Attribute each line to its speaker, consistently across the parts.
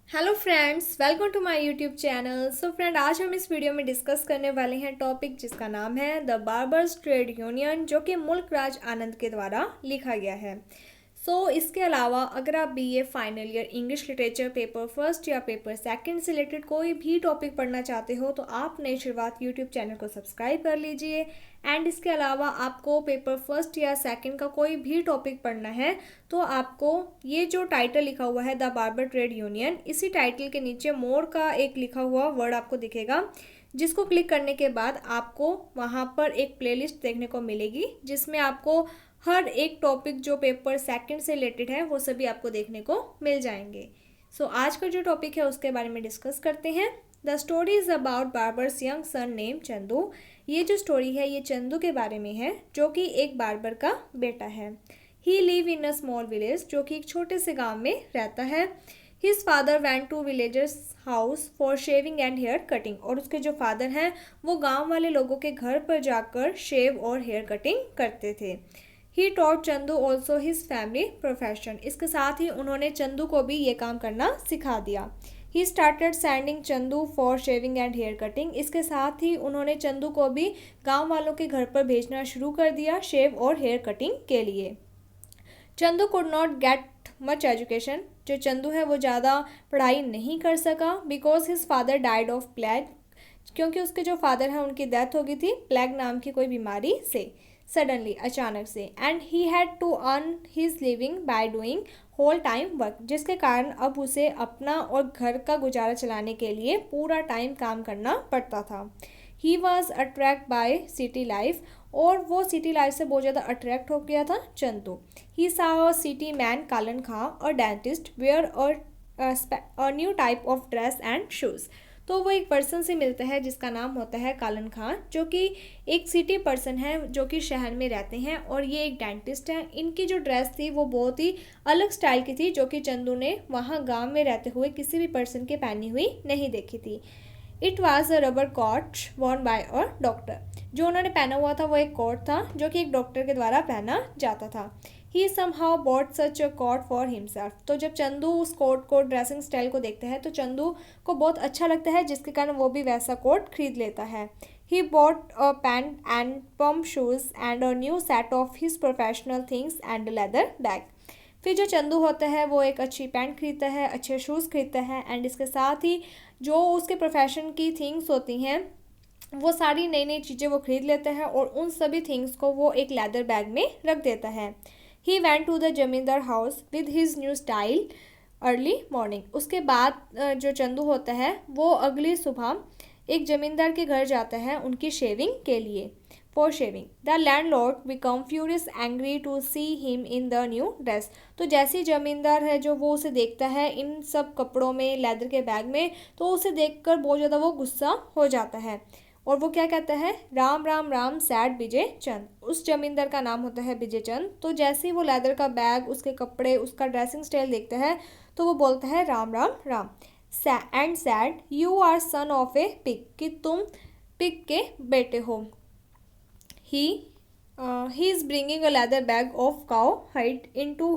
Speaker 1: Hello friends, welcome to my YouTube channel. So friend, आज हम इस वीडियो में डिस्कस करने वाले हैं टॉपिक जिसका नाम है द बार्बर्स ट्रेड यूनियन, जो कि मुल्क राज आनंद के द्वारा लिखा गया है। इसके अलावा अगर आप BA final year English literature paper first या पेपर सेकंड से रिलेटेड कोई भी टॉपिक पढ़ना चाहते हो तो आप नई शुरुआत यूट्यूब चैनल को सब्सक्राइब कर लीजिए। एंड इसके अलावा आपको पेपर फर्स्ट या सेकंड का कोई भी टॉपिक पढ़ना है तो आपको ये जो टाइटल लिखा हुआ है द बार्बर ट्रेड यूनियन, इसी टाइटल के नीचे मोर का एक लिखा हुआ वर्ड आपको दिखेगा, जिसको क्लिक करने के बाद आपको वहाँ पर एक प्लेलिस्ट देखने को मिलेगी जिसमें आपको हर एक टॉपिक जो पेपर सेकंड से रिलेटेड है वो सभी आपको देखने को मिल जाएंगे। आज का जो टॉपिक है उसके बारे में डिस्कस करते हैं। The story is about barbers young son name Chandu. ये जो स्टोरी है ये चंदू के बारे में है, जो कि एक बार्बर का बेटा है। He live in a small village, जो कि एक छोटे से गांव में रहता है। His father went to villagers house for shaving and hair cutting, और उसके जो फादर हैं वो गांव वाले लोगों के घर पर जाकर शेव और हेयर कटिंग करते थे। He taught Chandu also his family profession, इसके साथ ही उन्होंने चंदू को भी ये काम करना सिखा दिया। He started sending Chandu for shaving and hair cutting, इसके साथ ही उन्होंने चंदू को भी गांव वालों के घर पर भेजना शुरू कर दिया शेव और हेयर कटिंग के लिए। Chandu could not get much education, जो चंदू है वो ज़्यादा पढ़ाई नहीं कर सका, because his father died of plague, क्योंकि उसके जो फादर हैं उनकी डेथ हो गई थी प्लेग नाम की कोई बीमारी से, सडनली अचानक से। And he had to earn his living by doing whole time work, जिसके कारण अब उसे अपना और घर का गुजारा चलाने के लिए पूरा टाइम काम करना पड़ता था। He was attract by city life, और वो सिटी लाइफ से बहुत ज़्यादा अट्रैक्ट हो गया था चंदू। ही सा सिटी मैन कालन खां और dentist wear a new type of dress and shoes. तो वो एक पर्सन से मिलता है जिसका नाम होता है कालन खां, जो कि एक सिटी पर्सन है जो कि शहर में रहते हैं, और ये एक डेंटिस्ट है। इनकी जो ड्रेस थी वो बहुत ही अलग स्टाइल की थी, जो कि चंदू ने वहाँ गांव में रहते हुए किसी भी पर्सन के पहनी हुई नहीं देखी थी। It was a rubber coat worn by a doctor, जो उन्होंने पहना हुआ था वो एक कोट था जो कि एक डॉक्टर के द्वारा पहना जाता था। He somehow bought such a coat for himself, तो जब चंदू उस कोट को ड्रेसिंग स्टाइल को देखता है तो चंदू को बहुत अच्छा लगता है, जिसके कारण वो भी वैसा कोट खरीद लेता है। He bought a pant and pump shoes and a new set of his professional things and leather bag. फिर जो चंदू होता है वो एक अच्छी पैंट खरीदता है, अच्छे शूज़ खरीदता है, एंड इसके साथ ही जो उसके प्रोफेशन की थिंग्स होती हैं वो सारी नई नई चीज़ें वो खरीद लेता है, और उन सभी थिंग्स को वो एक लेदर बैग में रख देता है। ही वेंट टू द जमींदार house with his new style early morning, उसके बाद जो चंदू होता है वो अगली सुबह एक जमींदार के घर जाता है उनकी शेविंग के लिए, for shaving. The landlord become furious angry to see him in the new dress, तो जैसे ही जमींदार है जो वो उसे देखता है इन सब कपड़ों में, लेदर के बैग में, तो उसे देखकर बहुत ज़्यादा वो गुस्सा हो जाता है, और वो क्या कहता है, राम राम राम सैड विजय चंद। उस जमींदार का नाम होता है विजय चंद। तो जैसे ही वो लेदर का बैग, उसके कपड़े, उसका ड्रेसिंग स्टाइल देखता है तो वो बोलता है Ram Ram Ram and said you are son of a pig, कि तुम पिग के बेटे हो। He he is bringing a leather bag of cow hide into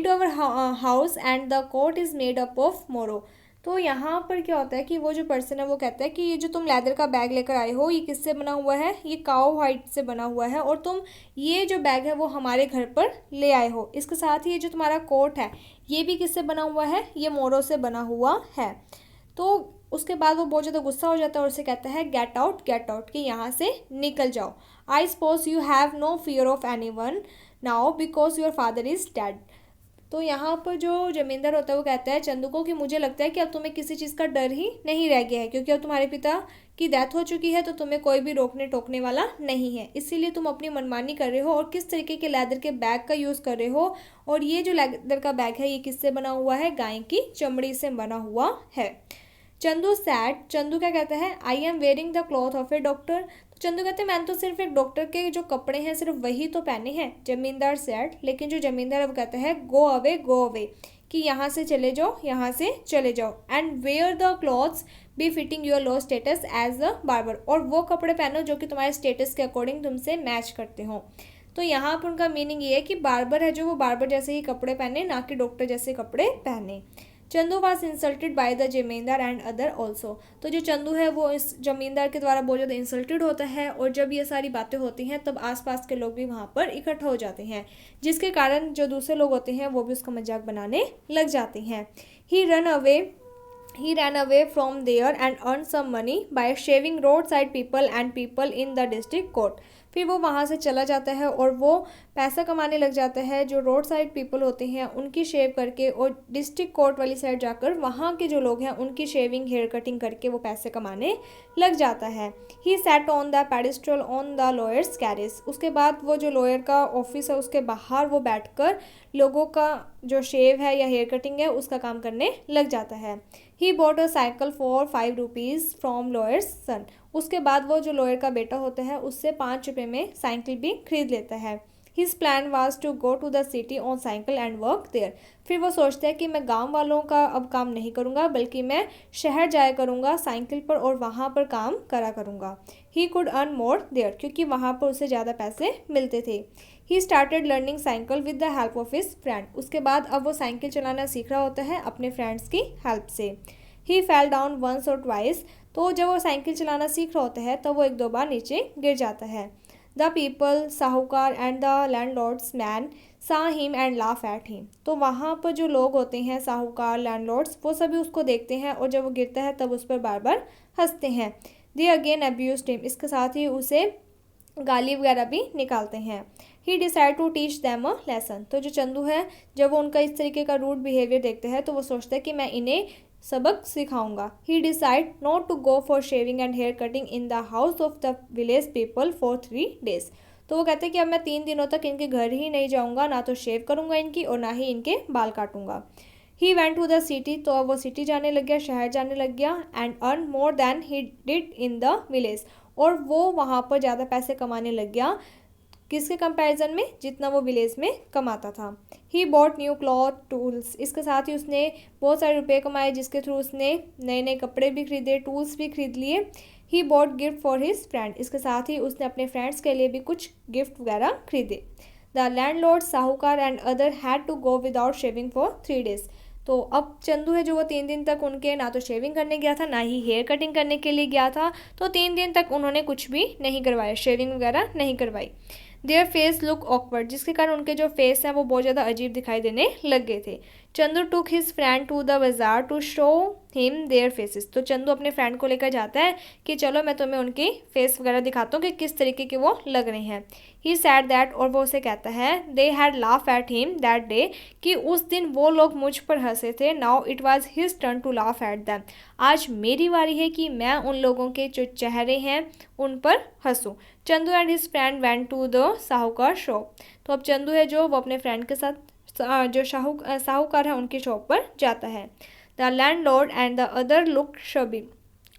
Speaker 1: our house and the coat is made up of moro। तो यहाँ पर क्या होता है कि वो जो पर्सन है वो कहता है कि ये जो तुम लेदर का बैग लेकर आए हो ये किससे बना हुआ है, ये काओ हाइड से बना हुआ है, और तुम ये जो बैग है वो हमारे घर पर ले आए हो। इसके साथ ही ये जो तुम्हारा कोट है ये भी किससे बना हुआ है, ये मोरो से बना हुआ है। तो उसके बाद वो बहुत ज़्यादा गुस्सा हो जाता है और उसे कहता है गेट आउट, कि यहाँ से निकल जाओ। I suppose you have no fear of anyone now because your father is dead. तो यहाँ पर जो जमींदार होता है वो कहता है चंदू को कि मुझे लगता है कि अब तुम्हें किसी चीज़ का डर ही नहीं रह गया है, क्योंकि अब तुम्हारे पिता की डेथ हो चुकी है, तो तुम्हें कोई भी रोकने टोकने वाला नहीं है, इसीलिए तुम अपनी मनमानी कर रहे हो और किस तरीके के लेदर के बैग का यूज़ कर रहे हो। और ये जो लेदर का बैग है ये किससे बना हुआ है, गाय की चमड़ी से बना हुआ है। चंदू सैड, चंदू क्या कहता है, I am wearing the cloth of A doctor. तो चंदू कहते हैं मैंने तो सिर्फ एक डॉक्टर के जो कपड़े हैं सिर्फ वही तो पहने हैं। जमींदार सैड, लेकिन जो जमींदार है वो कहता है गो अवे, कि यहाँ से चले जाओ, यहाँ से चले जाओ। And wear the clothes be fitting your low status as a barber, और वो कपड़े पहनो जो कि तुम्हारे स्टेटस के अकॉर्डिंग तुमसे मैच करते हो। तो यहाँ पर उनका मीनिंग ये है कि बार्बर है जो वो बार्बर जैसे ही कपड़े पहने, ना कि डॉक्टर जैसे कपड़े पहने। Chandu was insulted by the zamindar and other also. तो जो चंदू है वो इस जमींदार के द्वारा बहुत ज़्यादा इंसल्टेड होता है, और जब ये सारी बातें होती हैं तब आसपास के लोग भी वहाँ पर इकट्ठा हो जाते हैं, जिसके कारण जो दूसरे लोग होते हैं वो भी उसका मजाक बनाने लग जाते हैं। He ran away from there and earned some money by shaving roadside people and people in the district court। फिर वो वहाँ से चला जाता है और वो पैसा कमाने लग जाता है जो रोड साइड पीपल होते हैं उनकी शेव करके, और डिस्ट्रिक्ट कोर्ट वाली साइड जाकर वहाँ के जो लोग हैं उनकी शेविंग हेयर कटिंग करके वो पैसे कमाने लग जाता है। He sat on the pedestal on the lawyer's carriage. उसके बाद वो जो लॉयर का ऑफिस है उसके बाहर वो बैठकर लोगों का जो शेव है या हेयर कटिंग है उसका काम करने लग जाता है। He bought a cycle for 5 rupees from lawyer's son. उसके बाद वो जो लॉयर का बेटा होता है उससे 5 रुपये में साइकिल भी खरीद लेता है। His plan was to go to the city on cycle and work there. फिर वो सोचता है कि मैं गांव वालों का अब काम नहीं करूँगा, बल्कि मैं शहर जाया करूँगा साइकिल पर और वहाँ पर काम करा करूँगा। He could earn more there, क्योंकि वहाँ पर उसे ज़्यादा पैसे मिलते थे। He started learning cycle with the help of his friend. उसके बाद अब वो साइकिल चलाना सीख रहा होता है अपने फ्रेंड्स की हेल्प से। ही फेल डाउन वंस और ट्वाइस। तो जब वो साइकिल चलाना सीख रहा होता है तब वो 1-2 बार नीचे गिर जाता है। द पीपल साहूकार एंड द लैंडलॉर्ड्स मैन सा him and laugh at him. तो वहाँ पर जो लोग होते हैं साहूकार, लैंडलॉर्ड्स, वो सभी उसको देखते हैं और जब वो गिरता है तब उस पर बार बार हंसते हैं। They again abused him. इसके साथ ही उसे गाली वगैरह भी निकालते हैं। He decided to teach them a lesson. तो जो चंदू है जब वो उनका इस तरीके का रूड बिहेवियर देखते हैं तो वो सोचता है कि मैं इन्हें सबक सिखाऊंगा। He decided not to go for shaving and hair cutting in the house of the village people for 3 days। तो वो कहते हैं कि अब मैं 3 दिनों तक इनके घर ही नहीं जाऊंगा, ना तो शेव करूंगा इनकी और ना ही इनके बाल काटूंगा। He went to the city. तो अब वो सिटी जाने लग गया, शहर जाने लग गया। And earn more than he did in the village. और वो वहाँ पर ज़्यादा पैसे कमाने लग गया किसके कंपैरिजन में, जितना वो विलेज में कमाता था। He bought new cloth tools. इसके साथ ही उसने बहुत सारे रुपए कमाए जिसके थ्रू उसने नए नए कपड़े भी खरीदे, टूल्स भी खरीद लिए। He bought gift for his friend. इसके साथ ही उसने अपने फ्रेंड्स के लिए भी कुछ गिफ्ट वगैरह खरीदे। The landlord, sahukar and other had to go without shaving for 3 days। तो अब चंदू है जो वो 3 दिन तक उनके ना तो शेविंग करने गया था ना ही हेयर कटिंग करने के लिए गया था। तो 3 दिन तक उन्होंने कुछ भी नहीं करवाया, शेविंग वगैरह नहीं करवाई। देयर फेस लुक ऑकवर्ड, जिसके कारण उनके जो फेस हैं वो बहुत ज़्यादा अजीब दिखाई देने लग गए थे। Chandu took his friend to the bazaar to show him their faces. तो चंदू अपने फ्रेंड को लेकर जाता है कि चलो मैं तुम्हें उनकी फेस वगैरह दिखाता हूँ कि किस तरीके के वो लग रहे हैं। ही सैड दैट, और वो उसे कहता है they had laugh at him that day, कि उस दिन वो लोग मुझ पर हंसे थे। Now it was his turn to laugh at them. आज मेरी बारी है कि मैं उन लोगों के जो चेहरे हैं उन पर हंसूँ। Chandu and his friend went to the sahukar shop. तो अब चंदू है जो वो अपने फ्रेंड के साथ जो साहूकार है उनकी शॉप पर जाता है। The landlord and the other look shabby.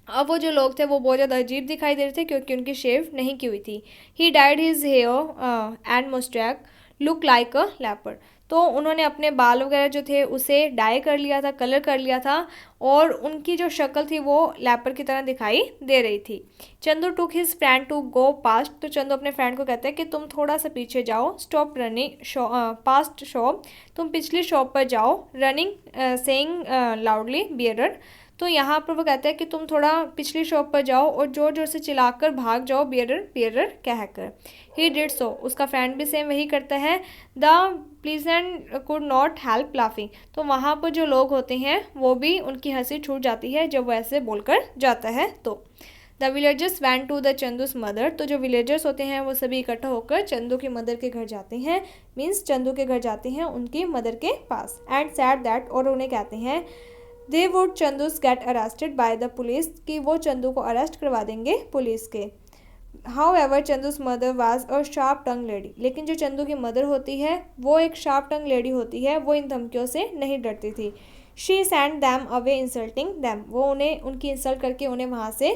Speaker 1: अब वो जो लोग थे वो बहुत ज़्यादा अजीब दिखाई दे रहे थे क्योंकि उनकी शेव नहीं की हुई थी। He dyed his hair and moustache look like a leopard. तो उन्होंने अपने बाल वगैरह जो थे उसे डाई कर लिया था, कलर कर लिया था, और उनकी जो शक्ल थी वो लेपर की तरह दिखाई दे रही थी। Chandu took his friend to go past. तो चंदू अपने फ्रेंड को कहते हैं कि तुम थोड़ा सा पीछे जाओ, स्टॉप रनिंग पास्ट शॉप, तुम पिछली शॉप पर जाओ, रनिंग सेइंग लाउडली बियरर। तो यहाँ पर वो कहता है कि तुम थोड़ा पिछली शॉप पर जाओ और जोर जोर से चिल्लाकर भाग जाओ, बियरर बियरर कहकर। He did so. उसका फ्रेंड भी सेम वही करता है। The pleasant could not help laughing. तो वहाँ पर जो लोग होते हैं वो भी उनकी हंसी छूट जाती है जब वो ऐसे बोलकर जाता है। तो the villagers went to the Chandu's mother. तो जो विलेजर्स होते हैं वो सभी इकट्ठा होकर चंदू की मदर के घर जाते हैं, मीन्स चंदू के घर जाते हैं उनकी मदर के पास। एंड सैड दैट, और उन्हें कहते हैं they would Chandu's get arrested by the police, कि वो चंदू को अरेस्ट करवा देंगे पुलिस के। However Chandu's mother was a sharp tongue lady. लेकिन जो चंदू की मदर होती है वो एक शार्प टंग लेडी होती है, वो इन धमकियों से नहीं डरती थी। She send them away insulting them. वो उन्हें उनकी इंसल्ट करके उन्हें वहाँ से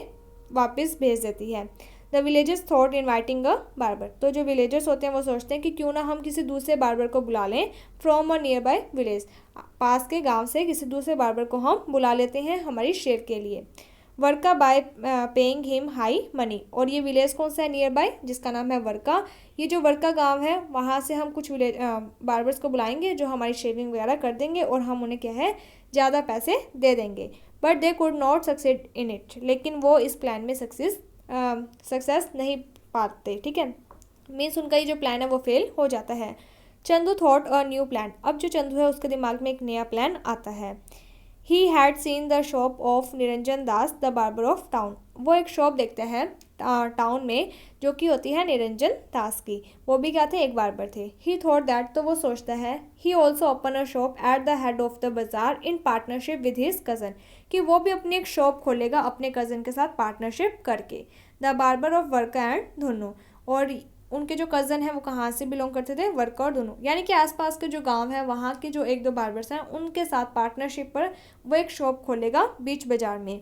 Speaker 1: वापस भेज देती है। The villagers thought inviting a barber. तो जो विलेजर्स होते हैं वो सोचते हैं कि क्यों ना हम किसी दूसरे बार्बर को बुला लें from a nearby village. पास के गांव से किसी दूसरे बार्बर को हम बुला लेते हैं हमारी शेव के लिए। Varka by paying him high money. और ये विलेज कौन सा है नियर बाय, जिसका नाम है वर्का। ये जो वर्का गांव है वहाँ से हम कुछ बार्बर्स को बुलाएंगे जो हमारी शेविंग वगैरह कर देंगे और हम उन्हें क्या है ज़्यादा पैसे दे देंगे। But they could not succeed in it, लेकिन वो इस प्लान में सक्सेस नहीं पाते, ठीक है। मीन्स उनका ये जो प्लान है वो फेल हो जाता है। Chandu thought a new plan. अब जो चंदू है उसके दिमाग में एक नया प्लान आता है। He had seen the shop of Niranjan Das the barber of town. वो एक शॉप देखते हैं टाउन में जो कि होती है निरंजन दास की। वो भी क्या थे, एक बार्बर थे। ही थॉट दैट, तो वो सोचता है, he also open a shop at the head of the bazaar in partnership with his cousin, कि वो भी अपनी एक शॉप खोलेगा अपने कज़न के साथ पार्टनरशिप करके। The barber of Varka and Dhunno. और उनके जो कज़न हैं वो कहाँ से बिलोंग करते थे, वर्का और दोनों, यानी कि आसपास के जो गांव हैं वहाँ के जो एक दो बार्बर्स हैं उनके साथ पार्टनरशिप पर वो एक शॉप खोलेगा बीच बाजार में।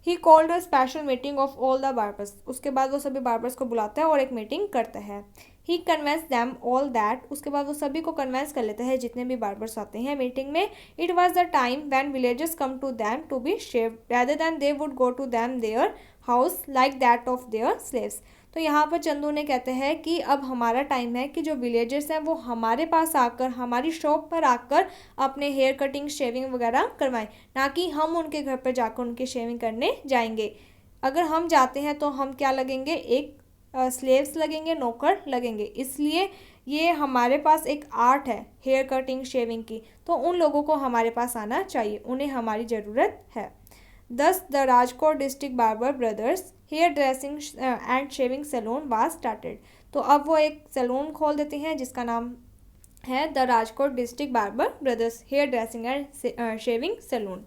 Speaker 1: He called a special meeting of all the barbers. उसके बाद वो सभी बार्बर्स को बुलाता है और एक मीटिंग करता है। ही कन्वेंस दैम ऑल दैट। उसके बाद वो सभी को कन्वेंस कर लेता है जितने भी बार्बर्स आते हैं मीटिंग में। It was the time when villagers come to them to be shaved rather than they would go to them their house like that of their slaves. तो यहाँ पर चंदू ने कहते हैं कि अब हमारा टाइम है कि जो विलेजर्स हैं वो हमारे पास आकर हमारी शॉप पर आकर अपने हेयर कटिंग शेविंग वगैरह करवाएं, ना कि हम उनके घर पर जाकर उनकी शेविंग करने जाएंगे। अगर हम जाते हैं तो हम क्या लगेंगे, एक स्लेव्स लगेंगे, नौकर लगेंगे। इसलिए ये हमारे पास एक आर्ट है हेयर कटिंग शेविंग की, तो उन लोगों को हमारे पास आना चाहिए, उन्हें हमारी ज़रूरत है। Thus, the Rajkot District Barber Brothers hair dressing and shaving salon was started. तो अब वो एक सैलून खोल देते हैं जिसका नाम है the Rajkot district barber brothers hair dressing and shaving salon.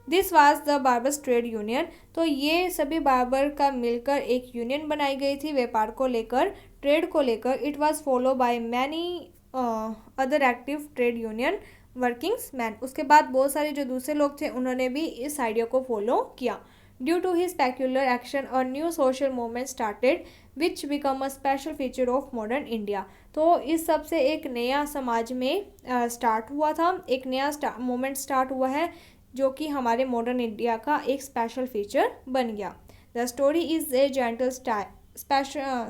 Speaker 1: This was the barbers trade union. तो ये सभी बार्बर का मिलकर एक यूनियन बनाई गई थी व्यापार को लेकर, ट्रेड को लेकर। It was follow by many other active trade union workings man. उसके बाद बहुत सारे जो दूसरे लोग थे उन्होंने भी इस आइडिया को फॉलो किया। Due to his peculiar action a new social movement started which become a special feature of modern India. तो इस सब से एक नया समाज में स्टार्ट हुआ था, एक नया मूवमेंट स्टार्ट हुआ है जो कि हमारे मॉडर्न इंडिया का एक स्पेशल फीचर बन गया। The story is a gentle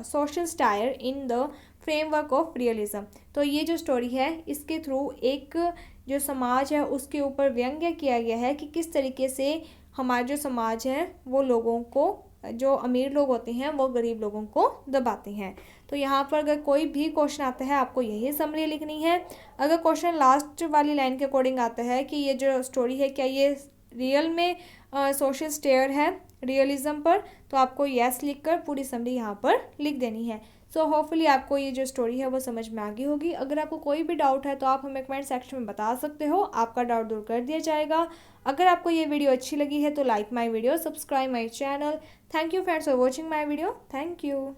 Speaker 1: social stair in the framework of realism. तो ये जो स्टोरी है इसके थ्रू एक जो समाज है उसके ऊपर व्यंग्य किया गया है कि किस तरीके से हमारा जो समाज है वो लोगों को, जो अमीर लोग होते हैं वो गरीब लोगों को दबाते हैं। तो यहाँ पर अगर कोई भी क्वेश्चन आता है आपको यही समरी लिखनी है। अगर क्वेश्चन लास्ट वाली लाइन के अकॉर्डिंग आता है कि ये जो स्टोरी है क्या ये रियल में सोशल स्टेयर है रियलिज्म पर, तो आपको यस लिखकर पूरी समरी यहाँ पर लिख देनी है। सो होपफुली आपको ये जो स्टोरी है वो समझ में आ गई होगी। अगर आपको कोई भी डाउट है तो आप हमें कमेंट सेक्शन में बता सकते हो, आपका डाउट दूर कर दिया जाएगा। अगर आपको ये वीडियो अच्छी लगी है तो like my video, subscribe my channel. Thank you friends for watching my video. Thank you.